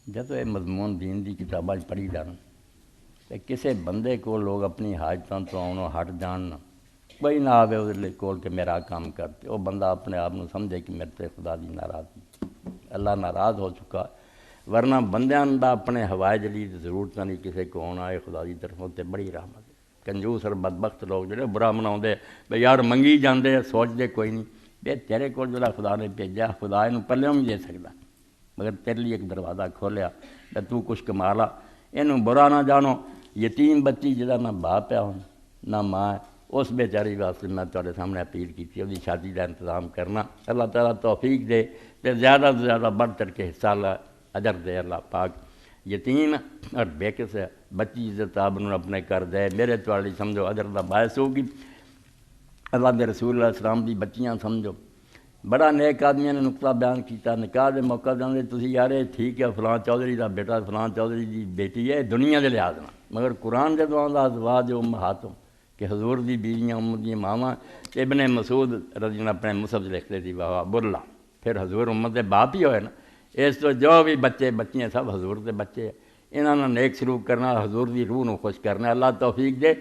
جدوں یہ مضمون دین دی کتاباں پڑھی جان تے کسے بندے کو لوگ اپنی حاجتاں تو آنوں ہٹ جان کوئی نہ آوے اس لے کول کہ میرا کام کرتے وہ بندہ اپنے آپ نو سمجھے کہ میرے تے خدا دی ناراض اللہ ناراض ہو چکا ورنہ بندیاں دا اپنے ہوائے جلی ضرورت نہیں کسے کو آنا ہے خدا دی طرفوں تے بڑی رحمت ہے کنجوس اور بدبخت لوگ جڑے برا مناؤندے بے یار منگی جاندے سوچدے کوئی نہیں بے تیرے کول جڑا خدا نے بھیجا خدا اینوں پلیوں بھی دے سکدا مگر تیرے لیے ایک دروازہ کھولیا کہ تو کچھ کما لا اینوں برا نہ جانو یتیم بچی جہاں نہ باپ ہے نہ ماں ہے اس بیچاری واسطے میں تھوڑے سامنے اپیل کی تھی وہ شادی کا انتظام کرنا اللہ تعالیٰ توفیق دے تے زیادہ سے زیادہ بڑھ چڑھ کے حصہ لا اجر دے اللہ پاک یتیم اور بے کس بچی عزت آبنوں اپنے کر دے میرے توالی سمجھو اجر دا باعث ہوگی اللہ دے رسول علیہ السلام دی بچیاں سمجھو بڑا نیک آدمیاں نے نقطہ بیان کیتا نکاح دے موقع دے تسی یار ٹھیک ہے فلاں چودھری دا بیٹا فلاں چودھری دی بیٹی ہے دنیا دے لحاظ نہ مگر قرآن جدوں آندا ازواج امہاتوں کہ حضور دی بیویاں امت دی ماواں ابن مسعود رضی اللہ اپنے مصحف لکھتے تھی واہ برلا پھر حضور امت دے باپ ہی ہوئے نا اس تو جو بھی بچے بچیاں سب حضور دے بچے انہاں نے نیک سلوک کرنا حضور دی روح نو خوش کرنا اللہ توفیق دے